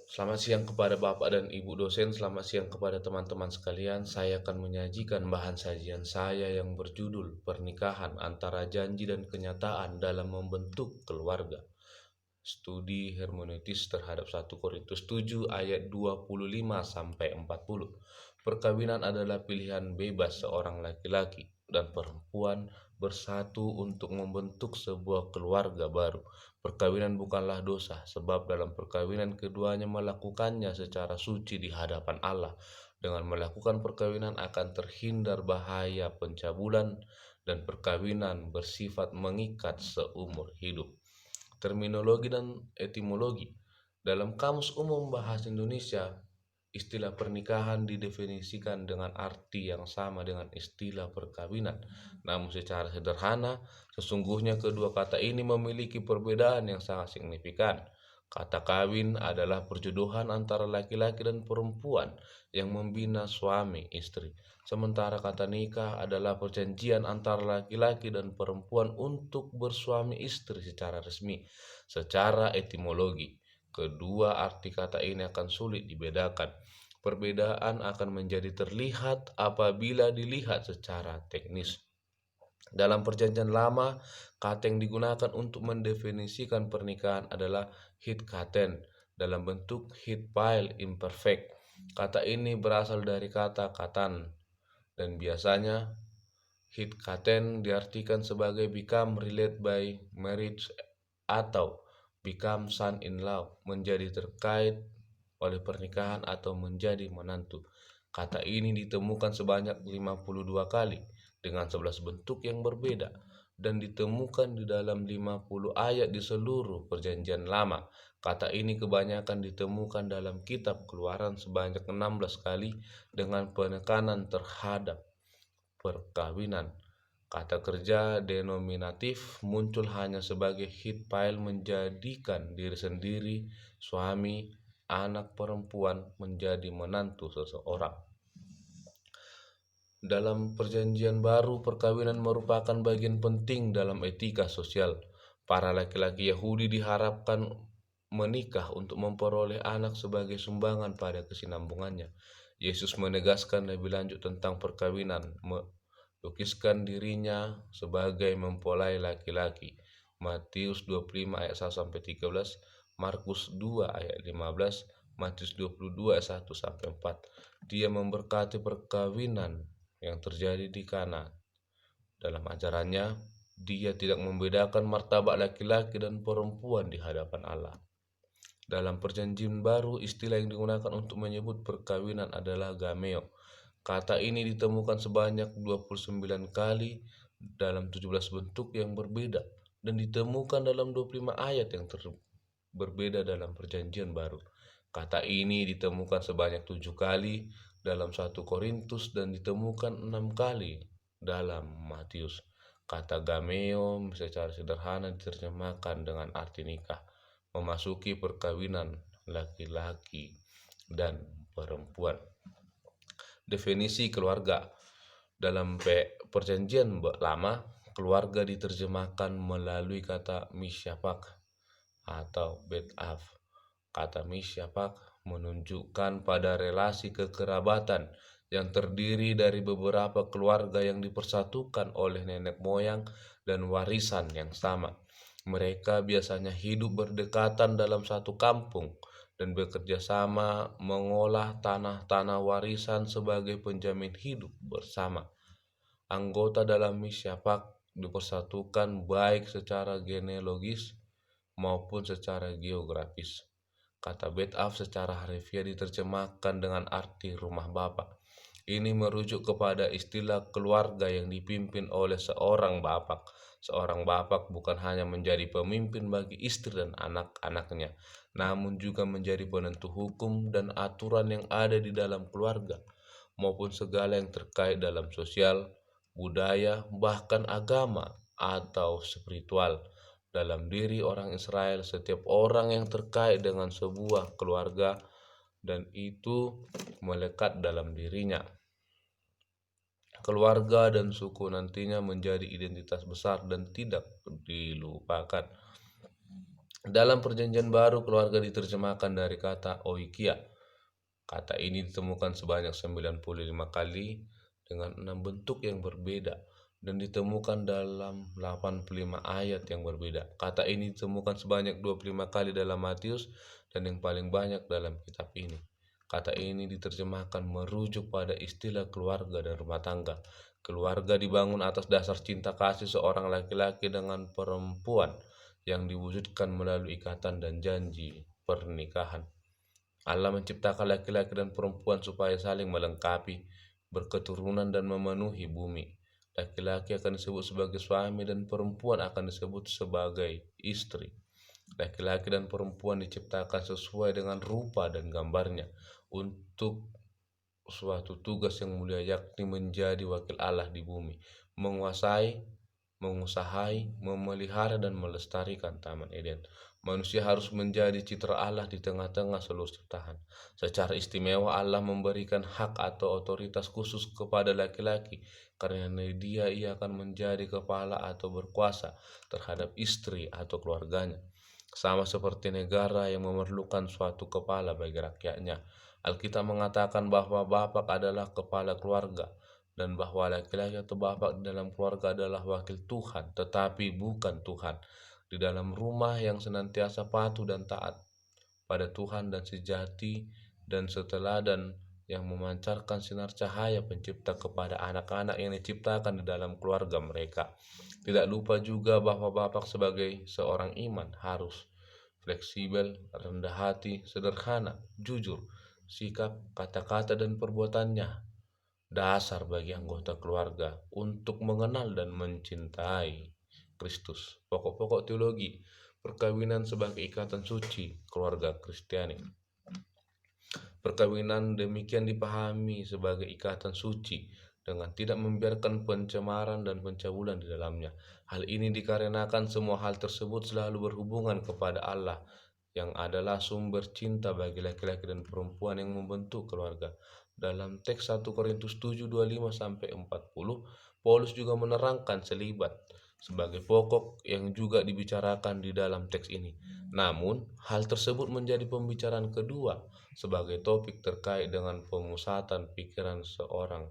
Selamat siang kepada Bapak dan Ibu dosen, selamat siang kepada teman-teman sekalian. Saya akan menyajikan bahan sajian saya yang berjudul Pernikahan Antara Janji dan Kenyataan dalam Membentuk Keluarga. Studi hermeneutis terhadap 1 Korintus 7 ayat 25 sampai 40. Perkawinan adalah pilihan bebas seorang laki-laki dan perempuan bersatu untuk membentuk sebuah keluarga baru. Perkawinan bukanlah dosa, sebab dalam perkawinan keduanya melakukannya secara suci di hadapan Allah. Dengan melakukan perkawinan akan terhindar bahaya pencabulan dan perkawinan bersifat mengikat seumur hidup. Terminologi dan etimologi. Dalam Kamus Umum Bahasa Indonesia, istilah pernikahan didefinisikan dengan arti yang sama dengan istilah perkawinan. Namun secara sederhana, sesungguhnya kedua kata ini memiliki perbedaan yang sangat signifikan. Kata kawin adalah perjodohan antara laki-laki dan perempuan yang membina suami istri. Sementara kata nikah adalah perjanjian antara laki-laki dan perempuan untuk bersuami istri secara resmi. Secara etimologi, kedua arti kata ini akan sulit dibedakan. Perbedaan akan menjadi terlihat apabila dilihat secara teknis. Dalam Perjanjian Lama, kata yang digunakan untuk mendefinisikan pernikahan adalah hitkaten dalam bentuk hitpail imperfect. Kata ini berasal dari kata katan dan biasanya hitkaten diartikan sebagai become related by marriage atau become son-in-law, menjadi terkait oleh pernikahan atau menjadi menantu. Kata ini ditemukan sebanyak 52 kali dengan 11 bentuk yang berbeda dan ditemukan di dalam 50 ayat di seluruh Perjanjian Lama. Kata ini kebanyakan ditemukan dalam kitab Keluaran sebanyak 16 kali dengan penekanan terhadap perkawinan. Kata kerja denominatif muncul hanya sebagai hitpail menjadikan diri sendiri, suami, anak perempuan menjadi menantu seseorang. Dalam Perjanjian Baru, perkawinan merupakan bagian penting dalam etika sosial. Para laki-laki Yahudi diharapkan menikah untuk memperoleh anak sebagai sumbangan pada kesinambungannya. Yesus menegaskan lebih lanjut tentang perkawinan, melukiskan dirinya sebagai mempelai laki-laki. Matius 25 ayat 1 sampai 13, Markus 2 ayat 15, Matius 22 ayat 1 sampai 4. Dia memberkati perkawinan yang terjadi di Kana. Dalam ajarannya, dia tidak membedakan martabat laki-laki dan perempuan di hadapan Allah. Dalam Perjanjian Baru, istilah yang digunakan untuk menyebut perkawinan adalah gameo. Kata ini ditemukan sebanyak 29 kali dalam 17 bentuk yang berbeda dan ditemukan dalam 25 ayat yang berbeda dalam Perjanjian Baru. Kata ini ditemukan sebanyak 7 kali dalam 1 Korintus dan ditemukan 6 kali dalam Matius. Kata gameo secara sederhana diterjemahkan dengan arti nikah, memasuki perkawinan laki-laki dan perempuan. Definisi keluarga. Dalam Perjanjian Lama, keluarga diterjemahkan melalui kata misyapak atau betaf. Kata misyapak menunjukkan pada relasi kekerabatan yang terdiri dari beberapa keluarga yang dipersatukan oleh nenek moyang dan warisan yang sama. Mereka biasanya hidup berdekatan dalam satu kampung dan bekerja sama mengolah tanah-tanah warisan sebagai penjamin hidup bersama. Anggota dalam misyapak dipersatukan baik secara genealogis maupun secara geografis. Kata betaf secara harfiah diterjemahkan dengan arti rumah bapa. Ini merujuk kepada istilah keluarga yang dipimpin oleh seorang bapak. Seorang bapak bukan hanya menjadi pemimpin bagi istri dan anak-anaknya, namun juga menjadi penentu hukum dan aturan yang ada di dalam keluarga, maupun segala yang terkait dalam sosial, budaya, bahkan agama atau spiritual. Dalam diri orang Israel, setiap orang yang terkait dengan sebuah keluarga dan itu melekat dalam dirinya. Keluarga dan suku nantinya menjadi identitas besar dan tidak dilupakan. Dalam Perjanjian Baru, keluarga diterjemahkan dari kata oikia. Kata ini ditemukan sebanyak 95 kali dengan 6 bentuk yang berbeda dan ditemukan dalam 85 ayat yang berbeda. Kata ini ditemukan sebanyak 25 kali dalam Matius dan yang paling banyak dalam kitab ini. Kata ini diterjemahkan merujuk pada istilah keluarga dan rumah tangga. Keluarga dibangun atas dasar cinta kasih seorang laki-laki dengan perempuan yang diwujudkan melalui ikatan dan janji pernikahan. Allah menciptakan laki-laki dan perempuan supaya saling melengkapi, berketurunan dan memenuhi bumi. Laki-laki akan disebut sebagai suami dan perempuan akan disebut sebagai istri. Laki-laki dan perempuan diciptakan sesuai dengan rupa dan gambarnya untuk suatu tugas yang mulia, yakni menjadi wakil Allah di bumi, menguasai, mengusahai, memelihara dan melestarikan Taman Eden. Manusia harus menjadi citra Allah di tengah-tengah seluruh ciptaan. Secara istimewa Allah memberikan hak atau otoritas khusus kepada laki-laki, karena ia akan menjadi kepala atau berkuasa terhadap istri atau keluarganya. Sama seperti negara yang memerlukan suatu kepala bagi rakyatnya. Alkitab mengatakan bahwa bapak adalah kepala keluarga dan bahwa laki-laki atau bapak di dalam keluarga adalah wakil Tuhan, tetapi bukan Tuhan. Di dalam rumah yang senantiasa patuh dan taat pada Tuhan dan sejati dan seteladan yang memancarkan sinar cahaya pencipta kepada anak-anak yang diciptakan di dalam keluarga mereka. Tidak lupa juga bahwa bapak sebagai seorang iman harus fleksibel, rendah hati, sederhana, jujur, sikap, kata-kata, dan perbuatannya dasar bagi anggota keluarga untuk mengenal dan mencintai Kristus. Pokok-pokok teologi perkawinan sebagai ikatan suci keluarga Kristiani. Perkawinan demikian dipahami sebagai ikatan suci dengan tidak membiarkan pencemaran dan pencabulan di dalamnya. Hal ini dikarenakan semua hal tersebut selalu berhubungan kepada Allah yang adalah sumber cinta bagi laki-laki dan perempuan yang membentuk keluarga. Dalam teks 1 Korintus 7:25-40, Paulus juga menerangkan selibat sebagai pokok yang juga dibicarakan di dalam teks ini. Namun, hal tersebut menjadi pembicaraan kedua sebagai topik terkait dengan pemusatan pikiran seorang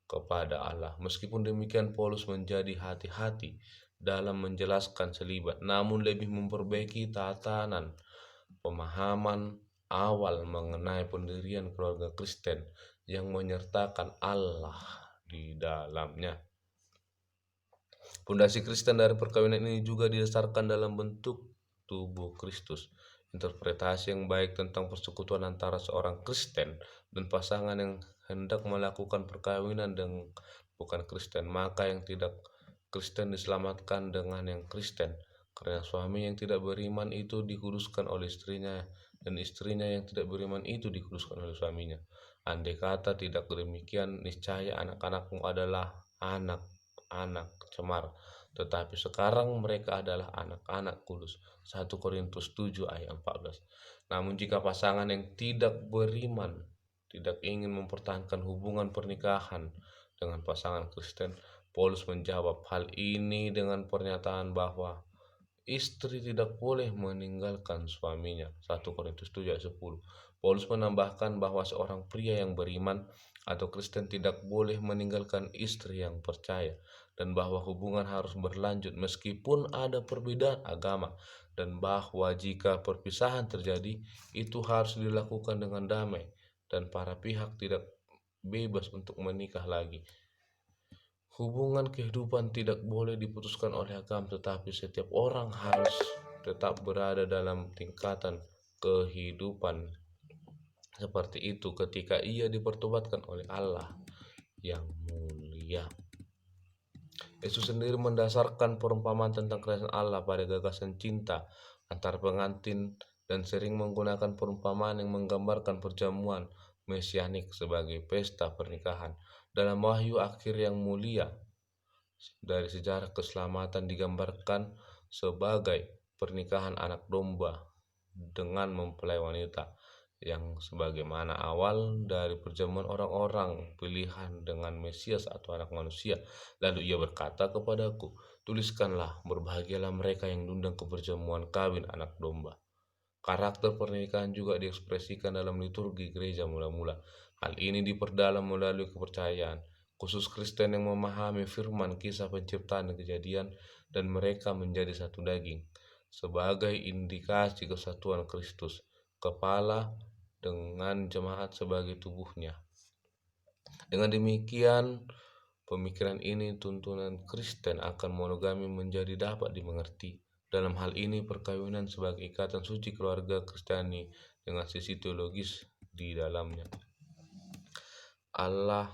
kepada Allah. Meskipun demikian, Paulus menjadi hati-hati dalam menjelaskan selibat, namun lebih memperbaiki tatanan pemahaman awal mengenai pendirian keluarga Kristen yang menyertakan Allah di dalamnya. Pondasi Kristen dari perkawinan ini juga didasarkan dalam bentuk tubuh Kristus. Interpretasi yang baik tentang persekutuan antara seorang Kristen dan pasangan yang hendak melakukan perkawinan dengan bukan Kristen, maka yang tidak Kristen diselamatkan dengan yang Kristen, karena suami yang tidak beriman itu dikuduskan oleh istrinya dan istrinya yang tidak beriman itu dikuduskan oleh suaminya. Andai kata tidak demikian, niscaya anak-anakmu adalah anak-anak cemar, tetapi sekarang mereka adalah anak-anak kudus. 1 Korintus 7 ayat 14. Namun jika pasangan yang tidak beriman tidak ingin mempertahankan hubungan pernikahan dengan pasangan Kristen, Paulus menjawab hal ini dengan pernyataan bahwa istri tidak boleh meninggalkan suaminya. 1 Korintus 7 ayat 10. Paulus menambahkan bahwa seorang pria yang beriman atau Kristen tidak boleh meninggalkan istri yang percaya, dan bahwa hubungan harus berlanjut meskipun ada perbedaan agama, dan bahwa jika perpisahan terjadi, itu harus dilakukan dengan damai dan para pihak tidak bebas untuk menikah lagi. Hubungan kehidupan tidak boleh diputuskan oleh agama, tetapi setiap orang harus tetap berada dalam tingkatan kehidupan seperti itu ketika ia dipertobatkan oleh Allah yang mulia. Yesus sendiri mendasarkan perumpamaan tentang kerajaan Allah pada gagasan cinta antar pengantin dan sering menggunakan perumpamaan yang menggambarkan perjamuan mesianik sebagai pesta pernikahan. Dalam Wahyu akhir yang mulia dari sejarah keselamatan digambarkan sebagai pernikahan anak domba dengan mempelai wanita yang sebagaimana awal dari perjamuan orang-orang pilihan dengan Mesias atau anak manusia. Lalu ia berkata kepadaku, Tuliskanlah, berbahagialah mereka yang diundang ke perjamuan kawin anak domba. Karakter pernikahan juga diekspresikan dalam liturgi gereja mula-mula. Hal ini diperdalam melalui kepercayaan, khusus Kristen yang memahami firman kisah penciptaan dan kejadian dan mereka menjadi satu daging, sebagai indikasi kesatuan Kristus, kepala dengan jemaat sebagai tubuhnya. Dengan demikian, pemikiran ini tuntunan Kristen akan monogami menjadi dapat dimengerti. Dalam hal ini, perkawinan sebagai ikatan suci keluarga Kristiani dengan sisi teologis di dalamnya. Allah,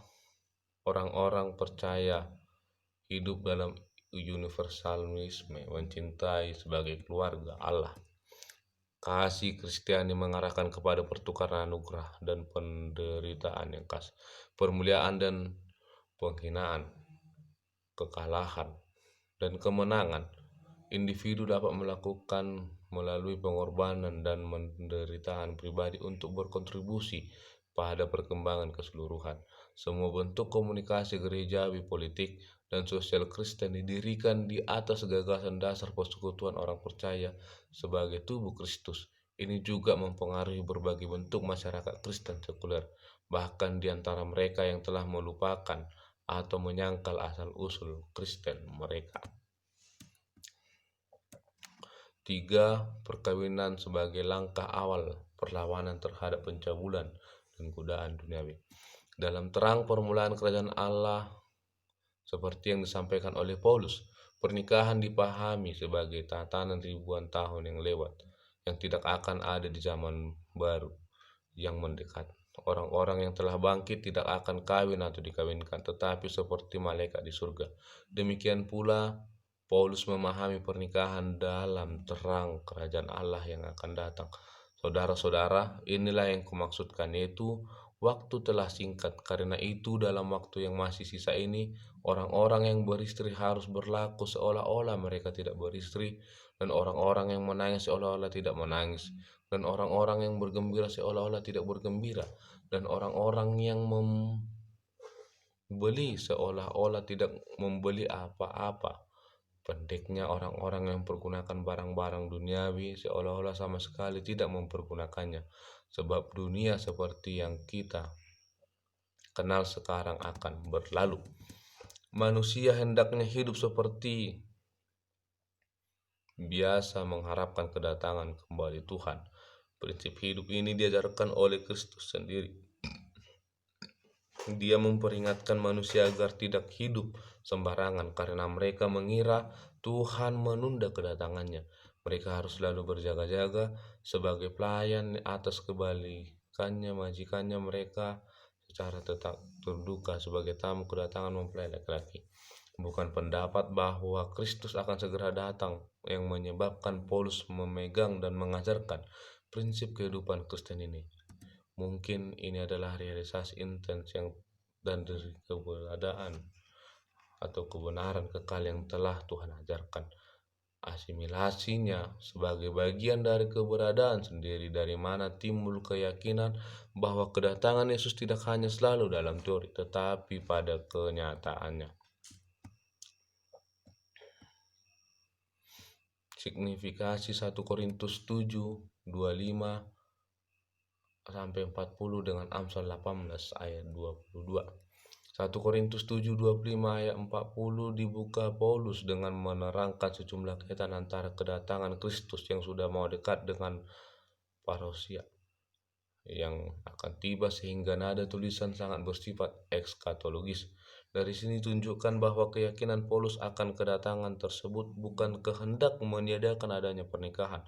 orang-orang percaya hidup dalam universalisme, mencintai sebagai keluarga Allah. Kasih Kristiani mengarahkan kepada pertukaran anugerah dan penderitaan yang khas, permuliaan dan penghinaan, kekalahan, dan kemenangan. Individu dapat melakukan melalui pengorbanan dan penderitaan pribadi untuk berkontribusi pada perkembangan keseluruhan. Semua bentuk komunikasi gerejawi, politik, dan sosial Kristen didirikan di atas gagasan dasar persekutuan orang percaya sebagai tubuh Kristus. Ini juga mempengaruhi berbagai bentuk masyarakat Kristen sekuler, bahkan di antara mereka yang telah melupakan atau menyangkal asal-usul Kristen mereka. 3. Perkawinan sebagai langkah awal perlawanan terhadap pencabulan dan godaan duniawi. Dalam terang permulaan kerajaan Allah, seperti yang disampaikan oleh Paulus, pernikahan dipahami sebagai tatanan ribuan tahun yang lewat, yang tidak akan ada di zaman baru yang mendekat. Orang-orang yang telah bangkit tidak akan kawin atau dikawinkan, tetapi seperti malaikat di surga. Demikian pula Paulus memahami pernikahan dalam terang kerajaan Allah yang akan datang. Saudara-saudara, inilah yang kumaksudkan, yaitu waktu telah singkat. Karena itu dalam waktu yang masih sisa ini, orang-orang yang beristri harus berlaku seolah-olah mereka tidak beristri, dan orang-orang yang menangis seolah-olah tidak menangis, dan orang-orang yang bergembira seolah-olah tidak bergembira, dan orang-orang yang membeli seolah-olah tidak membeli apa-apa. Pendeknya, orang-orang yang mempergunakan barang-barang duniawi seolah-olah sama sekali tidak mempergunakannya, sebab dunia seperti yang kita kenal sekarang akan berlalu. Manusia hendaknya hidup seperti biasa, mengharapkan kedatangan kembali Tuhan. Prinsip hidup ini diajarkan oleh Kristus sendiri. Dia memperingatkan manusia agar tidak hidup sembarangan karena mereka mengira Tuhan menunda kedatangannya. Mereka harus selalu berjaga-jaga sebagai pelayan atas kebalikannya majikannya mereka secara tetap terduga sebagai tamu kedatangan mempelai laki-laki. Bukan pendapat bahwa Kristus akan segera datang yang menyebabkan Paulus memegang dan mengajarkan prinsip kehidupan Kristen ini. Mungkin ini adalah realisasi intens dan dari keberadaan atau kebenaran kekal yang telah Tuhan ajarkan. Asimilasinya sebagai bagian dari keberadaan sendiri, dari mana timbul keyakinan bahwa kedatangan Yesus tidak hanya selalu dalam teori, tetapi pada kenyataannya. Signifikasi 1 Korintus 7:25 sampai 40 dengan Amsal 18 ayat 22. 1 Korintus 7:25 ayat 40 dibuka Paulus dengan menerangkan sejumlah kaitan antara kedatangan Kristus yang sudah mau dekat dengan parousia yang akan tiba, sehingga nada tulisan sangat bersifat ekskatologis. Dari sini tunjukkan bahwa keyakinan Paulus akan kedatangan tersebut bukan kehendak meniadakan adanya pernikahan.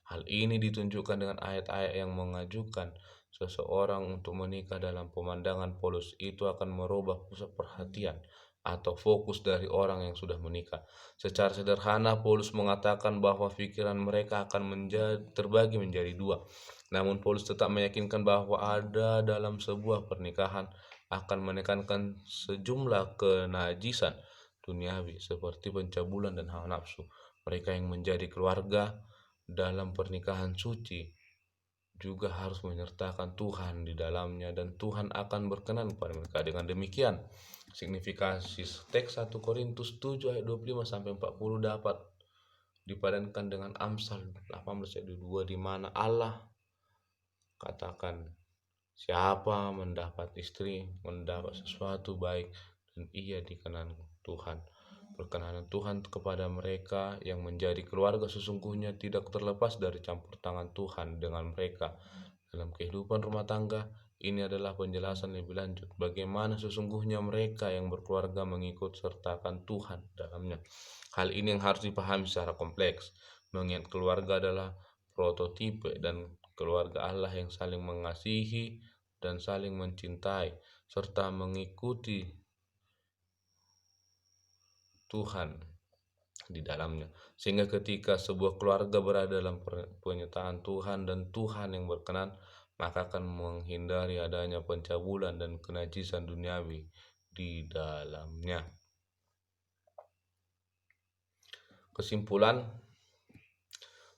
Hal ini ditunjukkan dengan ayat-ayat yang mengajukan seseorang untuk menikah. Dalam pemandangan Paulus, itu akan merubah pusat perhatian atau fokus dari orang yang sudah menikah. Secara sederhana, Paulus mengatakan bahwa pikiran mereka akan terbagi menjadi dua. Namun Paulus tetap meyakinkan bahwa ada dalam sebuah pernikahan akan menekankan sejumlah kenajisan duniawi seperti pencabulan dan hawa nafsu. Mereka yang menjadi keluarga dalam pernikahan suci juga harus menyertakan Tuhan di dalamnya dan Tuhan akan berkenan kepada mereka. Dengan demikian, signifikasi teks 1 Korintus 7 ayat 25 sampai 40 dapat dipadankan dengan Amsal 18 ayat 2 di mana Allah katakan, siapa mendapat istri mendapat sesuatu baik dan ia dikenan Tuhan. Perkenanan Tuhan kepada mereka yang menjadi keluarga sesungguhnya tidak terlepas dari campur tangan Tuhan dengan mereka dalam kehidupan rumah tangga. Ini adalah penjelasan lebih lanjut bagaimana sesungguhnya mereka yang berkeluarga mengikut sertakan Tuhan dalamnya. Hal ini yang harus dipahami secara kompleks, mengingat keluarga adalah prototipe dan keluarga Allah yang saling mengasihi dan saling mencintai serta mengikuti Tuhan di dalamnya. Sehingga ketika sebuah keluarga berada dalam penyertaan Tuhan dan Tuhan yang berkenan, maka akan menghindari adanya pencabulan dan kenajisan duniawi di dalamnya. Kesimpulan,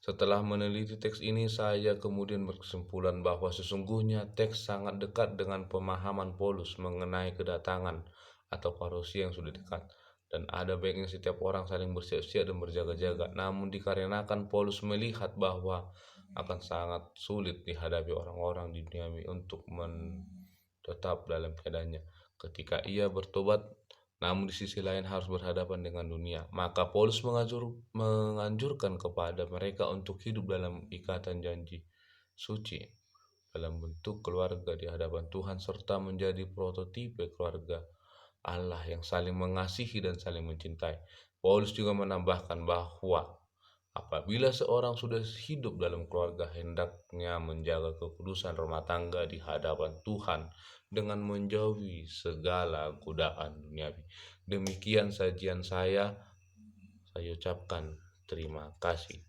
setelah meneliti teks ini, saya kemudian berkesimpulan bahwa sesungguhnya teks sangat dekat dengan pemahaman Paulus mengenai kedatangan atau parusia yang sudah dekat. Dan ada baiknya setiap orang saling bersiap-siap dan berjaga-jaga. Namun dikarenakan Paulus melihat bahwa akan sangat sulit dihadapi orang-orang di dunia untuk tetap dalam keadaannya ketika ia bertobat, namun di sisi lain harus berhadapan dengan dunia. Maka Paulus menganjurkan kepada mereka untuk hidup dalam ikatan janji suci dalam bentuk keluarga di hadapan Tuhan serta menjadi prototipe keluarga Allah yang saling mengasihi dan saling mencintai. Paulus juga menambahkan bahwa apabila seorang sudah hidup dalam keluarga, hendaknya menjaga kekudusan rumah tangga di hadapan Tuhan dengan menjauhi segala godaan duniawi. Demikian sajian saya ucapkan terima kasih.